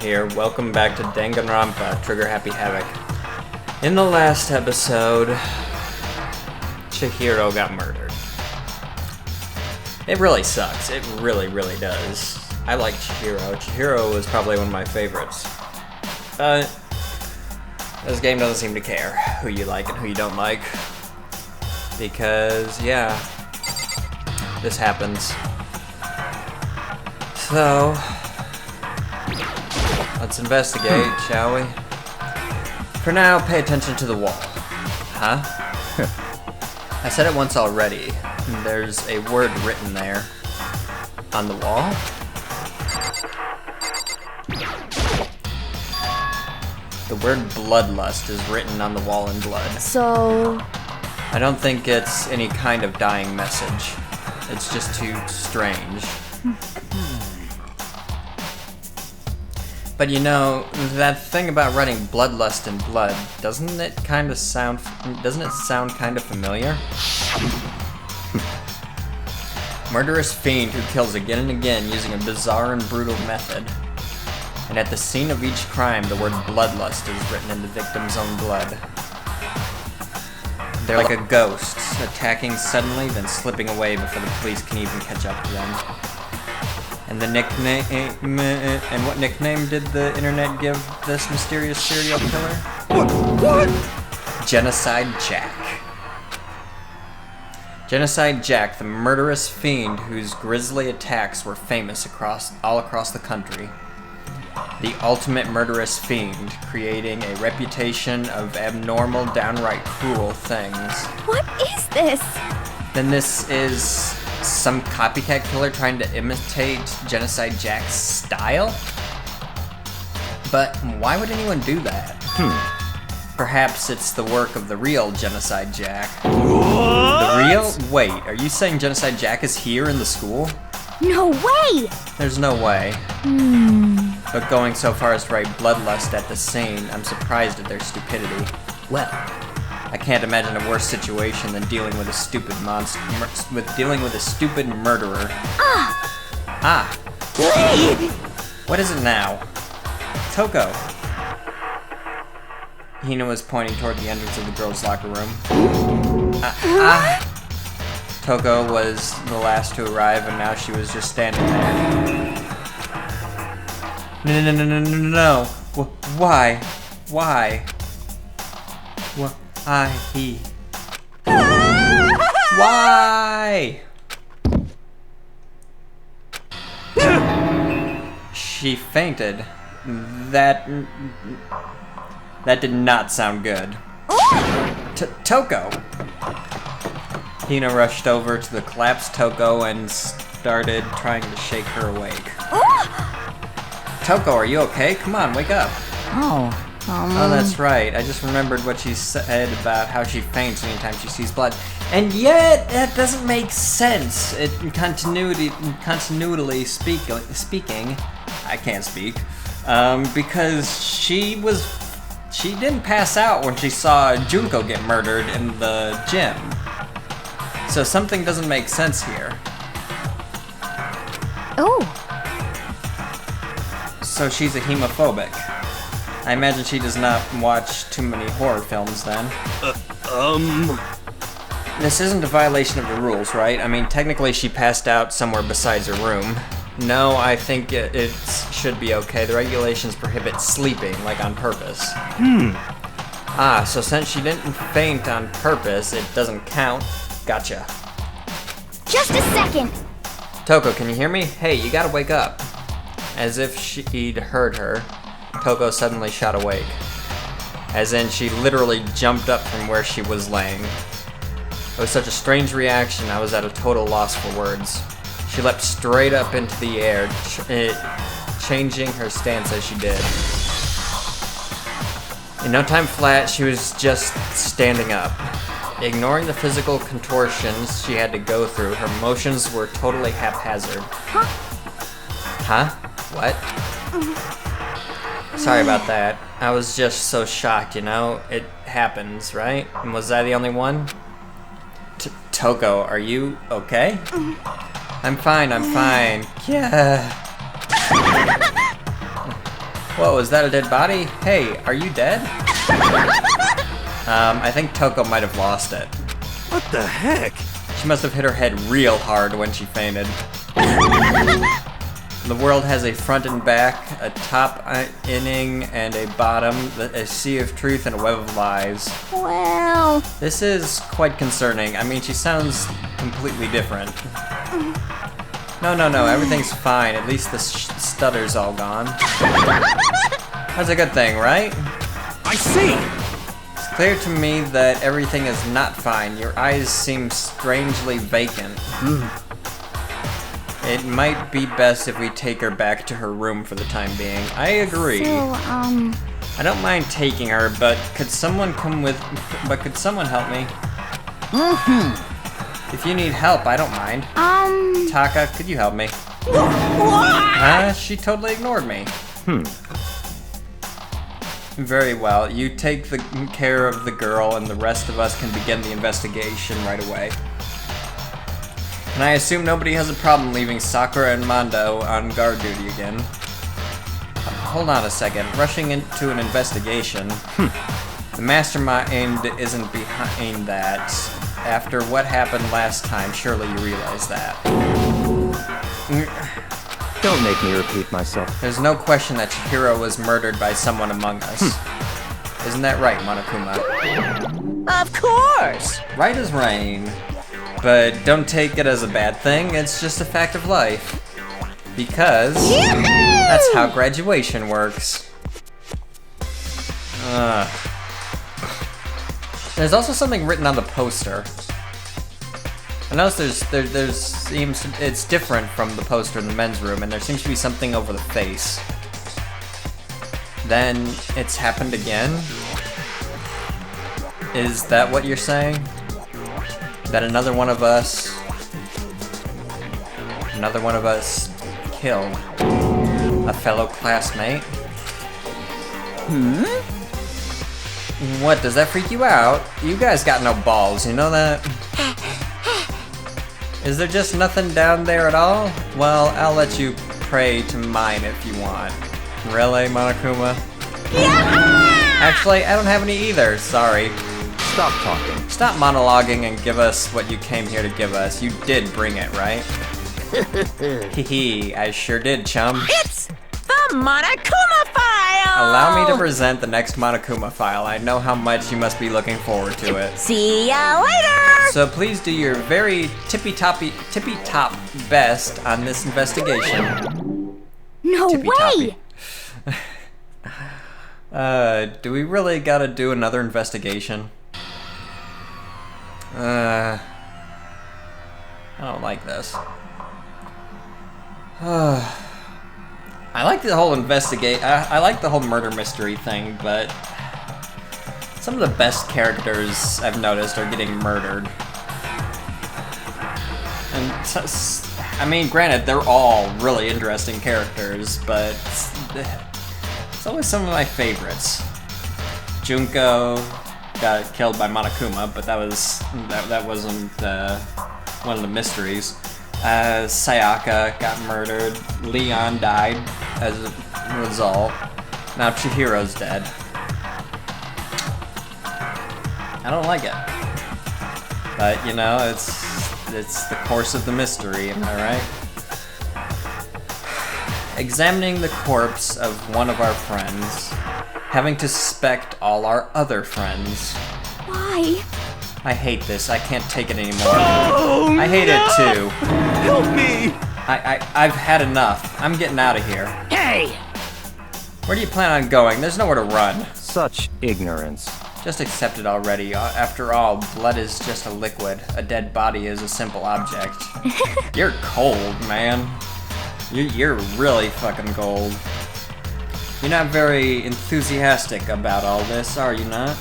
Here, welcome back to Danganronpa, Trigger Happy Havoc. In the last episode, Chihiro got murdered. It really sucks. It really, really does. I like Chihiro. Chihiro was probably one of my favorites. But this game doesn't seem to care who you like and who you don't like. Because, yeah, this happens. So, let's investigate, shall we? For now, pay attention to the wall. Huh? I said it once already. There's a word written there. On the wall? The word Bloodlust is written on the wall in blood. So... I don't think it's any kind of dying message. It's just too strange. But you know, that thing about writing Bloodlust in blood, doesn't it sound kind of familiar? Murderous fiend who kills again and again using a bizarre and brutal method. And at the scene of each crime, the word Bloodlust is written in the victim's own blood. They're like a ghost, attacking suddenly, then slipping away before the police can even catch up to them. And the nickname, and what nickname did the internet give this mysterious serial killer? What? Genocide Jack. Genocide Jack, the murderous fiend whose grisly attacks were famous all across the country. The ultimate murderous fiend, creating a reputation of abnormal, downright cruel things. what is this? Then this is some copycat killer trying to imitate Genocide Jack's style? But why would anyone do that? Perhaps it's the work of the real Genocide Jack. What? The real? Wait, are you saying Genocide Jack is here in the school? No way! There's no way. But going so far as to write Bloodlust at the scene, I'm surprised at their stupidity. Well, I can't imagine a worse situation than dealing with a stupid stupid murderer. What is it now? Toko. Hina was pointing toward the entrance of the girls' locker room. Toko was the last to arrive, and now she was just standing there. No. Why? Why? Why? She fainted. That did not sound good. Toko! Hina rushed over to the collapsed Toko and started trying to shake her awake. Toko, are you okay? Come on, wake up. Oh, that's right. I just remembered what she said about how she faints anytime she sees blood. And yet, that doesn't make sense. Continually speaking, I can't speak, because she didn't pass out when she saw Junko get murdered in the gym. So something doesn't make sense here. Oh. So she's a hemophobic. I imagine she does not watch too many horror films then. This isn't a violation of the rules, right? I mean, technically she passed out somewhere besides her room. No, I think it should be okay. The regulations prohibit sleeping, like on purpose. So since she didn't faint on purpose, it doesn't count. Gotcha. Just a second! Toko, can you hear me? Hey, you gotta wake up. As if she'd heard her, Toko suddenly shot awake. As in, she literally jumped up from where she was laying. It was such a strange reaction, I was at a total loss for words. She leapt straight up into the air, changing her stance as she did. In no time flat, she was just standing up. Ignoring the physical contortions she had to go through, her motions were totally haphazard. Huh? What? Sorry about that. I was just so shocked, you know? It happens, right? And was I the only one? Toko, are you okay? I'm fine. Yeah. Whoa, is that a dead body? Hey, are you dead? I think Toko might have lost it. What the heck? She must have hit her head real hard when she fainted. The world has a front and back, a top inning and a bottom, a sea of truth and a web of lies. Well... This is quite concerning. I mean, she sounds completely different. No, everything's fine. At least the stutter's all gone. That's a good thing, right? I see! It's clear to me that everything is not fine. Your eyes seem strangely vacant. It might be best if we take her back to her room for the time being. I agree. So, I don't mind taking her, but could someone come with... But could someone help me? If you need help, I don't mind. Taka, could you help me? She totally ignored me. Very well. You take care of the girl, and the rest of us can begin the investigation right away. And I assume nobody has a problem leaving Sakura and Mondo on guard duty again. Hold on a second. Rushing into an investigation. The mastermind isn't behind that. After what happened last time, surely you realize that. Don't make me repeat myself. There's no question that Chihiro was murdered by someone among us. Isn't that right, Monokuma? Of course! Right as rain. But don't take it as a bad thing, it's just a fact of life. Because that's how graduation works. There's also something written on the poster. I noticed it's different from the poster in the men's room, and there seems to be something over the face. Then it's happened again? Is that what you're saying? That another one of us killed a fellow classmate? What, does that freak you out? You guys got no balls, you know that? Is there just nothing down there at all? Well, I'll let you pray to mine if you want. Really, Monokuma? Actually, I don't have any either, sorry. Stop talking. Stop monologuing and give us what you came here to give us. You did bring it, right? Hehe, I sure did, chum. It's the Monokuma file! Allow me to present the next Monokuma file. I know how much you must be looking forward to it. See ya later! So please do your very tippy-top best on this investigation. no way! Do we really gotta do another investigation? I don't like this. I like the whole I like the whole murder mystery thing, but some of the best characters I've noticed are getting murdered. And I mean, granted, they're all really interesting characters, but it's always some of my favorites. Junko got killed by Monokuma, but that wasn't one of the mysteries. Sayaka got murdered. Leon died as a result. Now Chihiro's dead. I don't like it, but you know, it's the course of the mystery. Am I right? Examining the corpse of one of our friends, having to suspect all our other friends. Why? I hate this. I can't take it anymore. Oh, I hate it too. Help me! I've had enough. I'm getting out of here. Hey! Where do you plan on going? There's nowhere to run. Such ignorance. Just accept it already. After all, blood is just a liquid. A dead body is a simple object. You're cold, man. You're really fucking cold. You're not very enthusiastic about all this, are you not?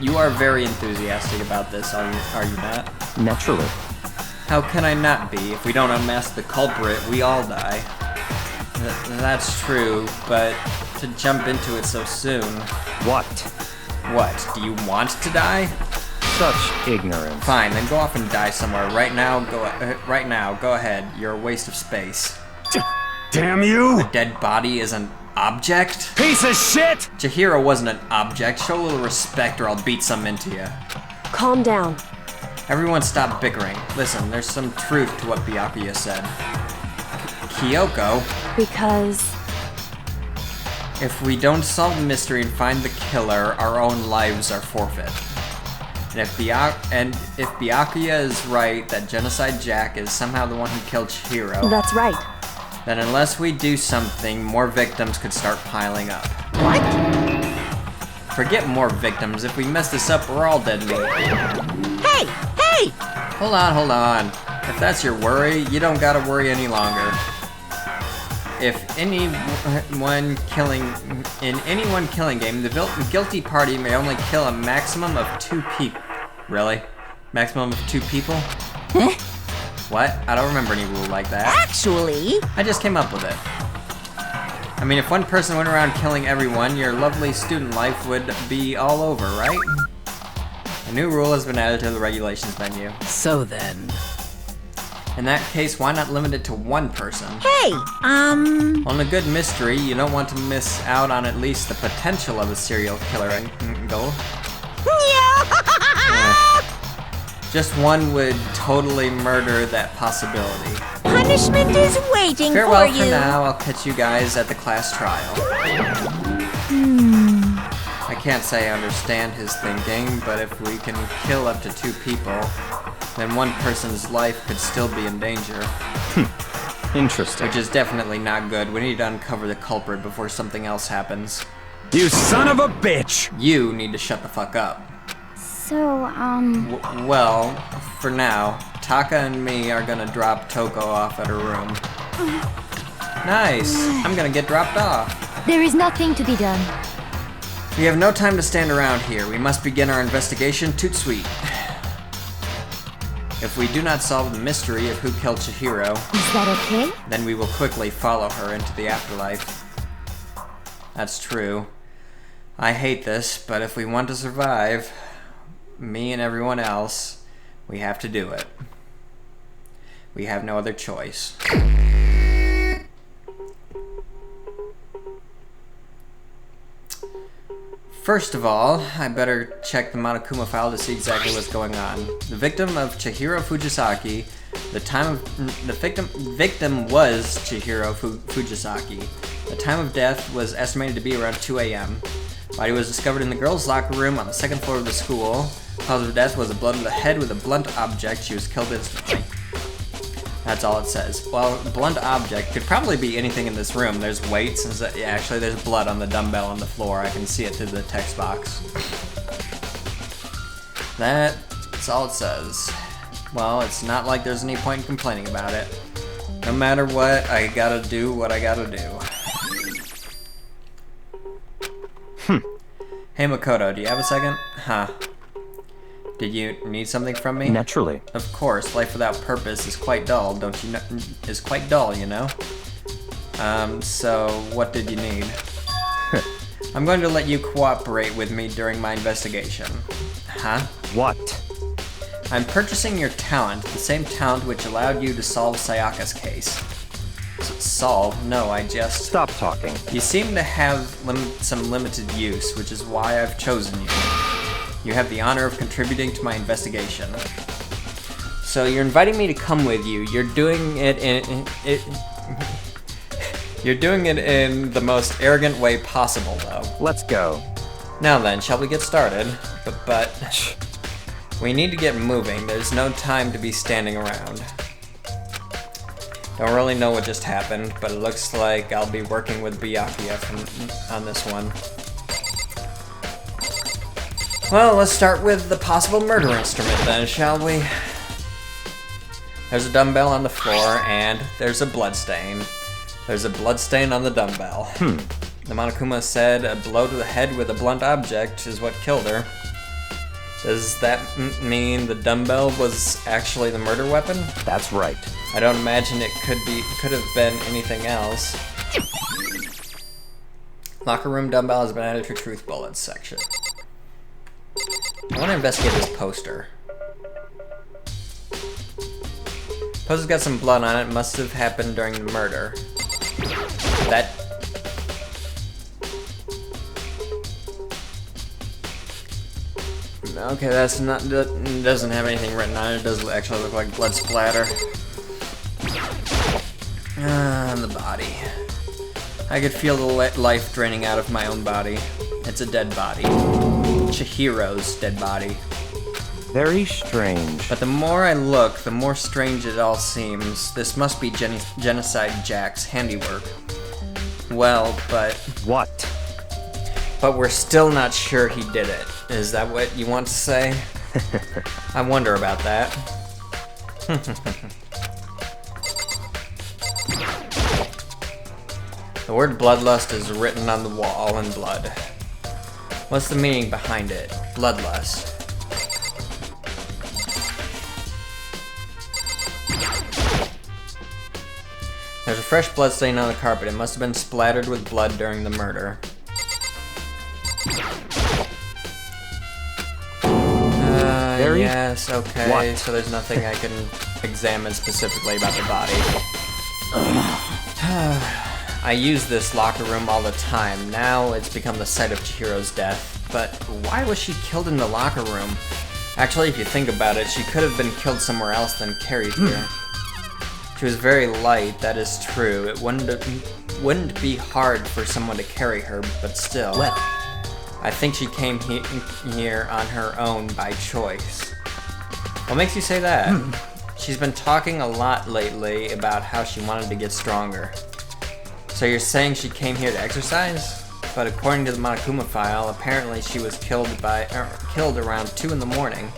You are very enthusiastic about this, are you not? Naturally. How can I not be? If we don't unmask the culprit, we all die. That's true, but to jump into it so soon... What? What? Do you want to die? Such ignorance. Fine, then go off and die somewhere. Right now, go ahead. You're a waste of space. Damn you! A dead body isn't object? Piece of shit! Chihiro wasn't an object. Show a little respect or I'll beat some into you. Calm down. Everyone stop bickering. Listen, there's some truth to what Byakuya said. Kyoko, Because... if we don't solve the mystery and find the killer, our own lives are forfeit. And if Byakuya is right that Genocide Jack is somehow the one who killed Chihiro, That's right. then unless we do something, more victims could start piling up. What? Forget more victims. If we mess this up, we're all dead meat. Hey! Hey! Hold on. If that's your worry, you don't gotta worry any longer. If in any one killing game, the guilty party may only kill a maximum of 2 people. Really? Maximum of 2 people? Huh? What? I don't remember any rule like that. Actually... I just came up with it. I mean, if one person went around killing everyone, your lovely student life would be all over, right? A new rule has been added to the regulations menu. So then... In that case, why not limit it to 1 person? Hey, On a good mystery, you don't want to miss out on at least the potential of a serial killer angle. Just one would totally murder that possibility. Punishment is waiting Farewell for for you. now, I'll catch you guys at the class trial. I can't say I understand his thinking, but if we can kill up to 2 people, then 1 person's life could still be in danger. Interesting. Which is definitely not good. We need to uncover the culprit before something else happens. You son of a bitch! You need to shut the fuck up. So, Well, for now, Taka and me are gonna drop Toko off at her room. Nice! I'm gonna get dropped off. there is nothing to be done. We have no time to stand around here. We must begin our investigation toot sweet. If we do not solve the mystery of who killed Chihiro, Is that okay? then we will quickly follow her into the afterlife. That's true. I hate this, but if we want to survive, me and everyone else, we have to do it. We have no other choice. First of all, I better check the Monokuma file to see exactly what's going on. The victim of Chihiro Fujisaki, the victim was Chihiro Fujisaki. The time of death was estimated to be around 2 a.m. Body was discovered in the girls' locker room on the 2nd floor of the school. Cause of death was a blow to the head with a blunt object. She was killed instantly. That's all it says. Well, blunt object could probably be anything in this room. There's weights, and actually there's blood on the dumbbell on the floor. I can see it through the text box. That's all it says. Well, it's not like there's any point in complaining about it. No matter what, I gotta do what I gotta do. Hey Makoto, do you have a second? Huh. Did you need something from me? Naturally. Of course, life without purpose is quite dull, don't you know? Is quite dull, you know? So what did you need? I'm going to let you cooperate with me during my investigation. Huh? What? I'm purchasing your talent, the same talent which allowed you to solve Sayaka's case. Solve? No, I just... Stop talking. You seem to have some limited use, which is why I've chosen you. You have the honor of contributing to my investigation. So you're inviting me to come with you. You're doing it in the most arrogant way possible, though. Let's go. Now then, shall we get started? But we need to get moving. There's no time to be standing around. Don't really know what just happened, but it looks like I'll be working with Byakuya on this one. Well, let's start with the possible murder instrument then, shall we? There's a dumbbell on the floor, and there's a bloodstain. There's a bloodstain on the dumbbell. The Monokuma said a blow to the head with a blunt object is what killed her. Does that mean the dumbbell was actually the murder weapon? That's right. I don't imagine it could have been anything else. Locker room dumbbell has been added to truth bullets section. I want to investigate this poster. Poster's got some blood on it. Must have happened during the murder. Okay, that's not. It doesn't have anything written on it. It does actually look like blood splatter. On the body. I could feel the life draining out of my own body. It's a dead body. Chihiro's dead body. Very strange. But the more I look, the more strange it all seems. This must be Genocide Jack's handiwork. Well, but... What? But we're still not sure he did it. Is that what you want to say? I wonder about that. The word Bloodlust is written on the wall in blood. What's the meaning behind it? Bloodlust. There's a fresh blood stain on the carpet. It must have been splattered with blood during the murder. Yes, okay. What? So there's nothing I can examine specifically about the body. I use this locker room all the time. Now it's become the site of Chihiro's death. But why was she killed in the locker room? Actually, if you think about it, she could have been killed somewhere else than carried here. She was very light, that is true. It wouldn't be hard for someone to carry her, but still. Well, I think she came here on her own by choice. What makes you say that? She's been talking a lot lately about how she wanted to get stronger. So you're saying she came here to exercise? But according to the Monokuma file, apparently she was killed around 2 in the morning.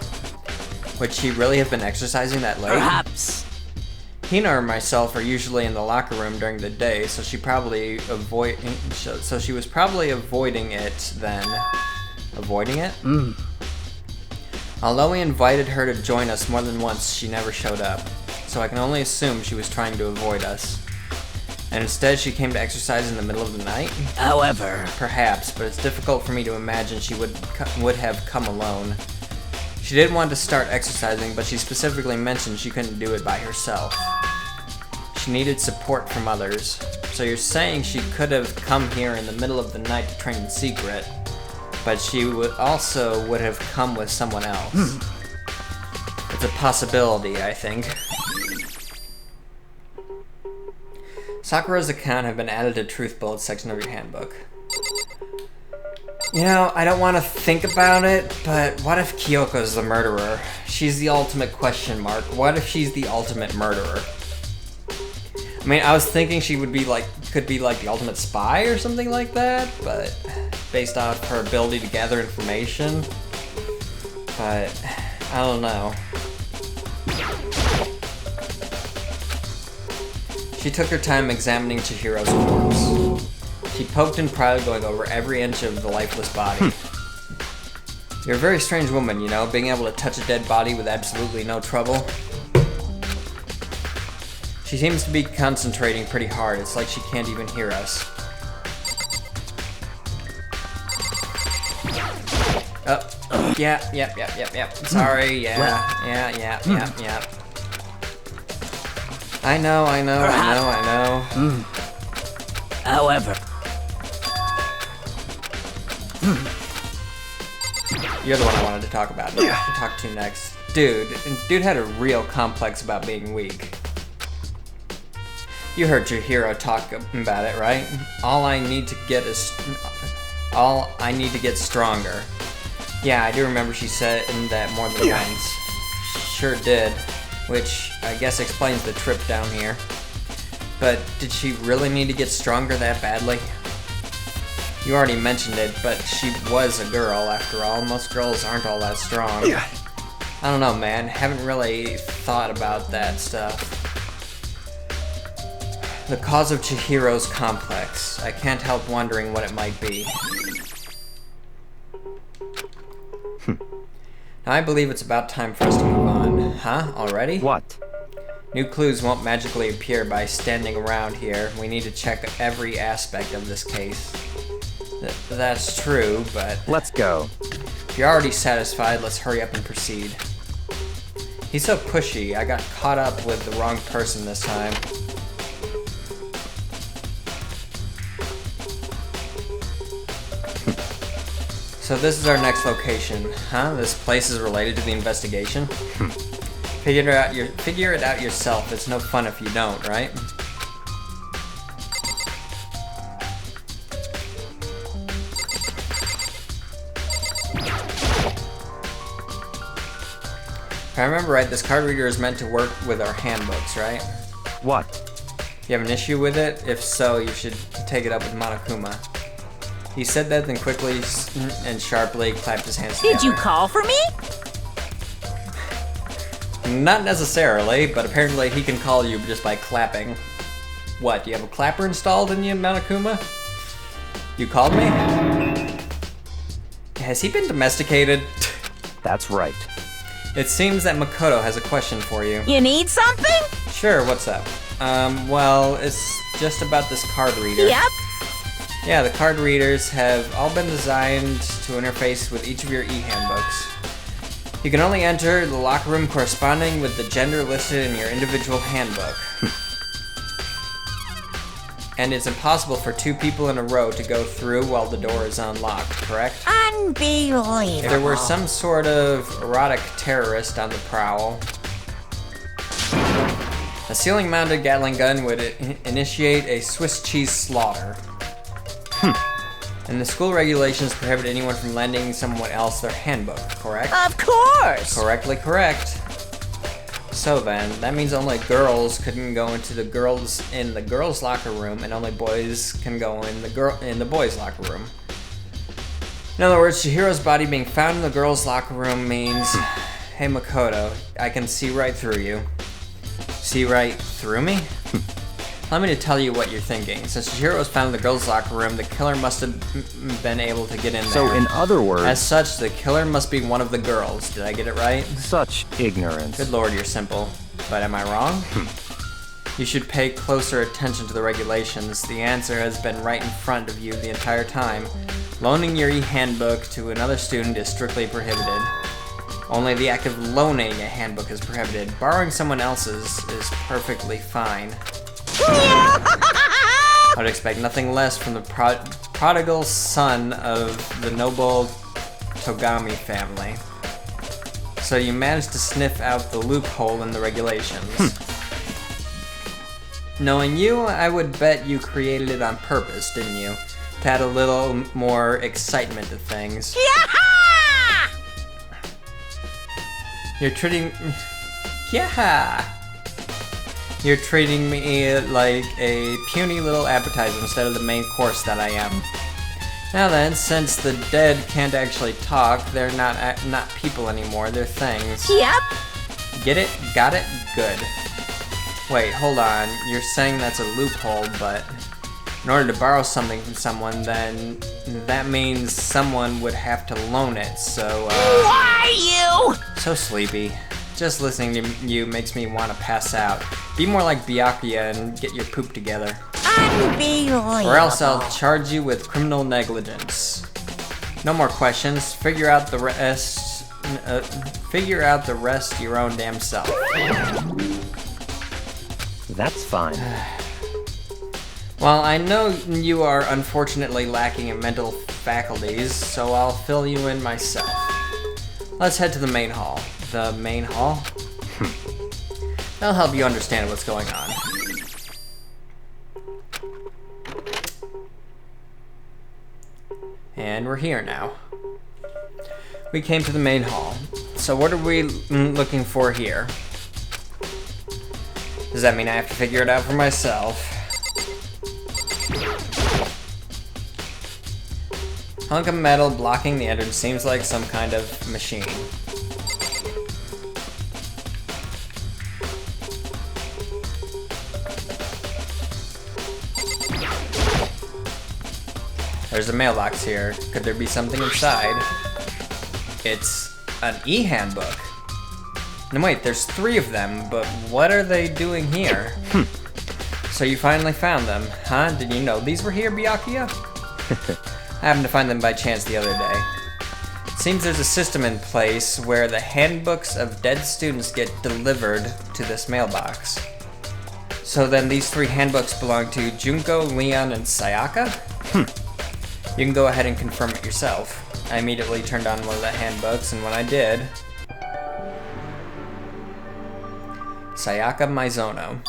Would she really have been exercising that late? perhaps. Hina or myself are usually in the locker room during the day, so she was probably avoiding it then. Avoiding it? Although we invited her to join us more than once, she never showed up. So I can only assume she was trying to avoid us. And instead she came to exercise in the middle of the night? However, Perhaps, but it's difficult for me to imagine she would have come alone. She did want to start exercising, but she specifically mentioned she couldn't do it by herself. She needed support from others. So you're saying she could have come here in the middle of the night to train in secret, but she would have come with someone else. It's a possibility, I think. Sakura's account have been added to Truth Bullet section of your handbook. You know, I don't want to think about it, but what if Kyoko's the murderer? She's the ultimate question mark. What if she's the ultimate murderer? I mean, I was thinking she could be like the ultimate spy or something like that, but based off her ability to gather information. But I don't know. She took her time examining Chihiro's corpse. She poked and prodded, going over every inch of the lifeless body. You're a very strange woman, you know, being able to touch a dead body with absolutely no trouble. She seems to be concentrating pretty hard. It's like she can't even hear us. Oh, yep. Sorry, yeah. I know. However, You're the one I wanted to talk about. Talk to next. Dude had a real complex about being weak. You heard Chihiro talk about it, right? All I need to get stronger. Yeah, I do remember she said that more than once. Sure did. Which I guess explains the trip down here. But did she really need to get stronger that badly? You already mentioned it, but she was a girl after all. Most girls aren't all that strong. I don't know, man. Haven't really thought about that stuff. The cause of Chihiro's complex. I can't help wondering what it might be. Now I believe it's about time for us to move on. Huh? Already? What? New clues won't magically appear by standing around here. We need to check every aspect of this case. That's true, but... Let's go. If you're already satisfied, let's hurry up and proceed. He's so pushy. I got caught up with the wrong person this time. So this is our next location, huh? This place is related to the investigation? Figure it out yourself. It's no fun if you don't, right? If I remember right, this card reader is meant to work with our handbooks, right? What? You have an issue with it? If so, you should take it up with Monokuma. He said that, then quickly and sharply clapped his hands together. Did you call for me? Not necessarily, but apparently he can call you just by clapping. What, do you have a clapper installed in you, Monokuma? You called me? Has he been domesticated? That's right. It seems that Makoto has a question for you. You need something? Sure, what's up? Well, it's just about this card reader. Yep. Yeah, the card readers have all been designed to interface with each of your e-handbooks. You can only enter the locker room corresponding with the gender listed in your individual handbook. And it's impossible for two people in a row to go through while the door is unlocked, correct? Unbelievable. If there were some sort of erotic terrorist on the prowl, a ceiling-mounted Gatling gun would initiate a Swiss cheese slaughter. And the school regulations prohibit anyone from lending someone else their handbook, correct? Of course. Correctly correct. So then, that means only girls couldn't go into the girls locker room, and only boys can go in the boys locker room. In other words, Chihiro's body being found in the girls locker room means, hey Makoto, I can see right through you. See right through me? Allow me to tell you what you're thinking. Since Chihiro was found in the girls' locker room, the killer must have been able to get in there. So in other words... As such, the killer must be one of the girls. Did I get it right? Such ignorance. Good lord, you're simple. But am I wrong? You should pay closer attention to the regulations. The answer has been right in front of you the entire time. Loaning your e-handbook to another student is strictly prohibited. Only the act of loaning a handbook is prohibited. Borrowing someone else's is perfectly fine. I would expect nothing less from the prodigal son of the noble Togami family. So you managed to sniff out the loophole in the regulations. Knowing you, I would bet you created it on purpose, didn't you? To add a little more excitement to things. Yeah! You're treating... Yeah! You're treating me like a puny little appetizer instead of the main course that I am. Now then, since the dead can't actually talk, they're not people anymore, they're things. Yep. Get it? Got it? Good. Wait, hold on. You're saying that's a loophole, but in order to borrow something from someone, then that means someone would have to loan it, so, Why you? So sleepy. Just listening to you makes me want to pass out. Be more like Byakuya and get your poop together. Unbelievable. Or else I'll charge you with criminal negligence. No more questions. Figure out the rest. Your own damn self. That's fine. Well, I know you are unfortunately lacking in mental faculties, so I'll fill you in myself. Let's head to the main hall. The main hall? That'll help you understand what's going on. And we're here now. We came to the main hall. So what are we looking for here? Does that mean I have to figure it out for myself? Hunk of metal blocking the entrance seems like some kind of machine. There's a mailbox here. Could there be something inside? It's an e-handbook. No, wait, there's 3 of them, but what are they doing here? So you finally found them, huh? Did you know these were here, Byakuya? I happened to find them by chance the other day. It seems there's a system in place where the handbooks of dead students get delivered to this mailbox. So then these 3 handbooks belong to Junko, Leon, and Sayaka? You can go ahead and confirm it yourself. I immediately turned on one of the handbooks, and when I did... Sayaka Mizono.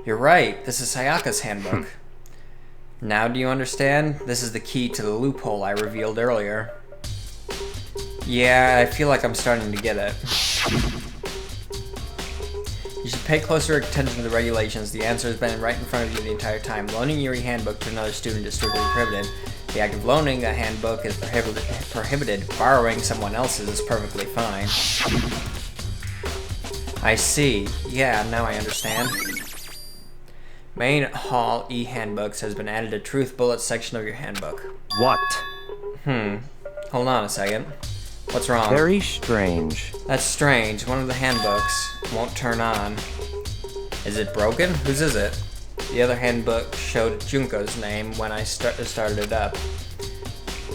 You're right, this is Sayaka's handbook. Now do you understand? This is the key to the loophole I revealed earlier. Yeah, I feel like I'm starting to get it. You should pay closer attention to the regulations. The answer has been right in front of you the entire time. Loaning your handbook to another student is strictly prohibited. The act of loaning a handbook is prohibited. Borrowing someone else's is perfectly fine. I see. Yeah, now I understand. Main Hall e-handbooks has been added to Truth Bullet section of your handbook. What? Hold on a second. What's wrong? Very strange. That's strange. One of the handbooks won't turn on. Is it broken? Whose is it? The other handbook showed Junko's name when I started it up.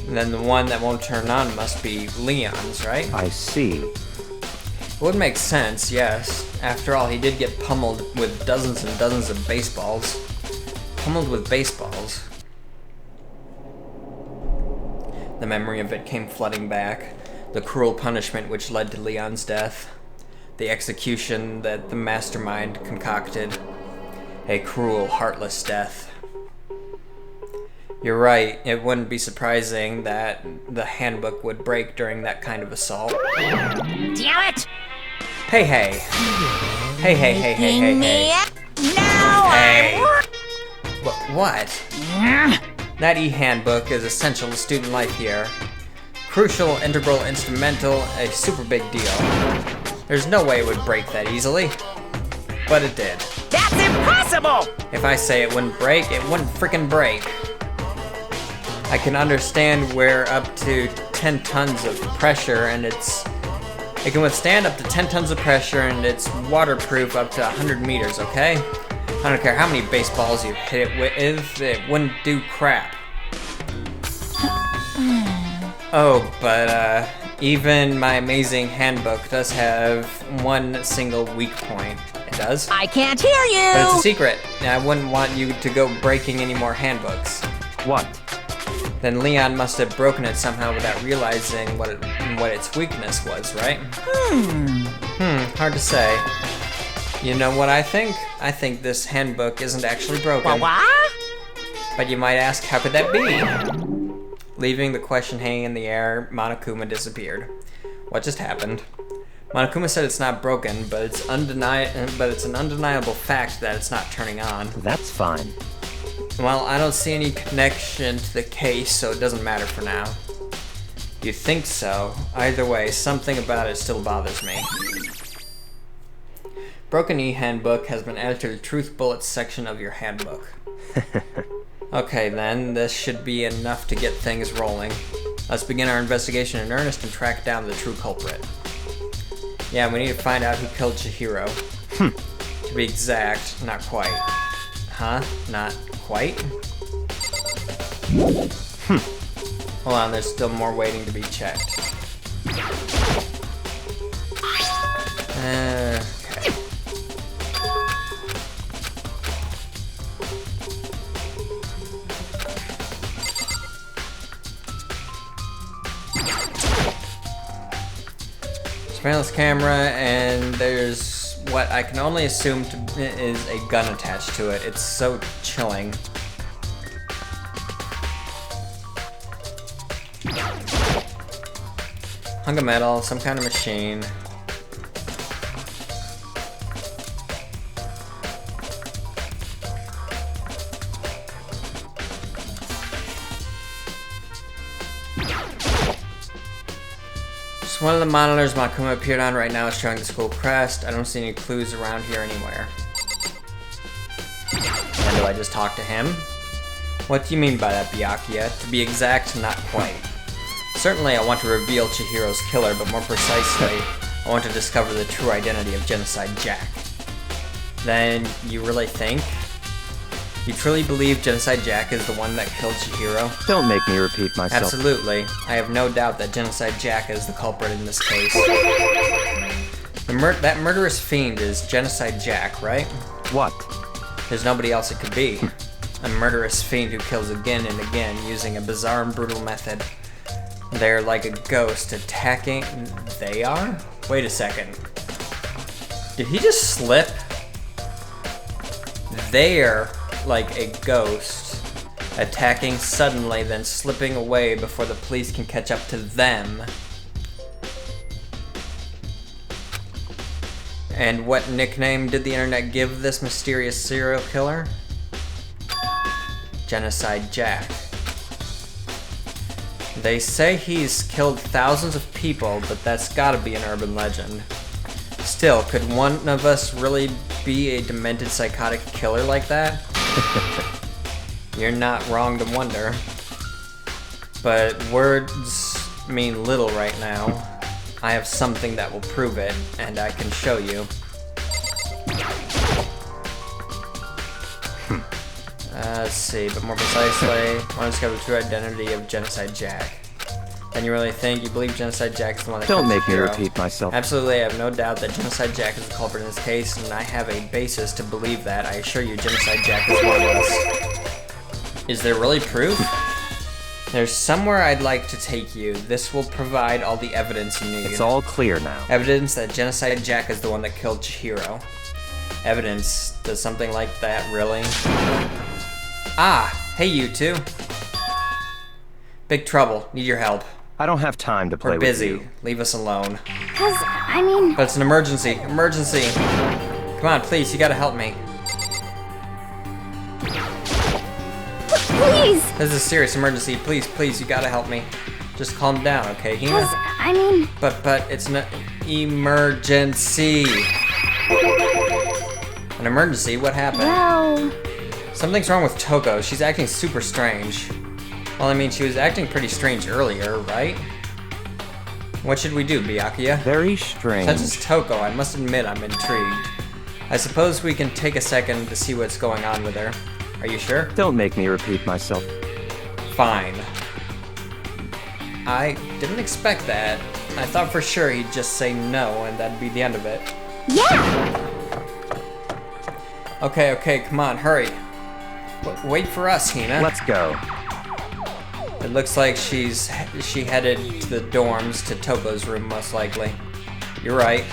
And then the one that won't turn on must be Leon's, right? I see. It would make sense, yes. After all, he did get pummeled with dozens and dozens of baseballs. Pummeled with baseballs. The memory of it came flooding back. The cruel punishment which led to Leon's death. The execution that the mastermind concocted. A cruel, heartless death. You're right, it wouldn't be surprising that the handbook would break during that kind of assault. Damn it! Hey, hey. Hey, hey, hey, hey, hey, hey. Now Hey. What? That e-handbook is essential to student life here. Crucial, integral, instrumental, a super big deal. There's no way it would break that easily. But it did. That's impossible! If I say it wouldn't break, it wouldn't frickin' break. I can understand we're up to 10 tons of pressure and it can withstand up to 10 tons of pressure and it's waterproof up to 100 meters, okay? I don't care how many baseballs you hit it with, it wouldn't do crap. Oh, but even my amazing handbook does have one single weak point. It does? I can't hear you! But it's a secret. I wouldn't want you to go breaking any more handbooks. What? Then Leon must have broken it somehow without realizing what its weakness was, right? Hard to say. You know what I think? I think this handbook isn't actually broken. What? But you might ask, how could that be? Leaving the question hanging in the air, Monokuma disappeared. What just happened? Monokuma said it's not broken, but it's an undeniable fact that it's not turning on. That's fine. Well, I don't see any connection to the case, so it doesn't matter for now. You think so? Either way, something about it still bothers me. Broken e-handbook has been added to the Truth Bullets section of your handbook. Okay then, this should be enough to get things rolling. Let's begin our investigation in earnest and track down the true culprit. Yeah, we need to find out who killed Chihiro. To be exact, not quite. Huh? Not quite? Hold on, there's still more waiting to be checked. Okay. Surveillance camera, and there's what I can only assume is a gun attached to it. It's so chilling. Hunk of metal, some kind of machine. Just one of the monitors Monokuma appeared on right now is showing the school crest. I don't see any clues around here anywhere. And do I just talk to him? What do you mean by that, Byakuya? To be exact, not quite. Certainly I want to reveal Chihiro's killer, but more precisely, I want to discover the true identity of Genocide Jack. Then, you really think? You truly believe Genocide Jack is the one that killed Chihiro? Don't make me repeat myself. Absolutely. I have no doubt that Genocide Jack is the culprit in this case. That murderous fiend is Genocide Jack, right? What? There's nobody else it could be. A murderous fiend who kills again and again using a bizarre and brutal method. They're like a ghost attacking. They are? Wait a second. Did he just slip? They're like a ghost attacking suddenly, then slipping away before the police can catch up to them. And what nickname did the internet give this mysterious serial killer? Genocide Jack. They say he's killed thousands of people, but that's gotta be an urban legend. Still, could one of us really be a demented psychotic killer like that? You're not wrong to wonder. But words mean little right now. I have something that will prove it, and I can show you. Let's see, but more precisely, I want to discover the true identity of Genocide Jack. And you really think you believe Genocide Jack is the one that Don't killed make me Chihiro? repeat myself. Absolutely, I have no doubt that Genocide Jack is the culprit in this case, and I have a basis to believe that. I assure you, Genocide Jack is one of us. Is there really proof? There's somewhere I'd like to take you. This will provide all the evidence you need. It's all clear now. Evidence that Genocide Jack is the one that killed Chihiro. Evidence? Does something like that really? Ah! Hey, you two. Big trouble. Need your help. I don't have time to play We're with busy. you. Leave us alone. Cause, I mean, But it's an emergency. Emergency! Come on, please. You gotta help me. please! This is a serious emergency. Please, please, you gotta help me. Just calm down, okay, Hina? Cause, I mean, But it's an emergency. An emergency? What happened? well, Something's wrong with Toko. She's acting super strange. Well, I mean, she was acting pretty strange earlier, right? What should we do, Byakuya? Very strange. Since it's Toko, I must admit I'm intrigued. I suppose we can take a second to see what's going on with her. Are you sure? Don't make me repeat myself. Fine. I didn't expect that. I thought for sure he'd just say no and that'd be the end of it. yeah! Okay, come on, hurry. Wait for us, Hina. Let's go. It looks like she headed to the dorms to Toko's room, most likely. You're right.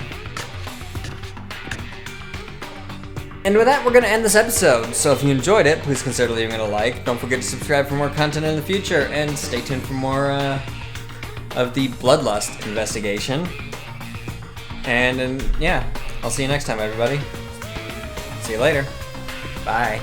And with that, we're going to end this episode. So if you enjoyed it, please consider leaving it a like. Don't forget to subscribe for more content in the future. And stay tuned for more of the Bloodlust investigation. And yeah, I'll see you next time, everybody. See you later. Bye.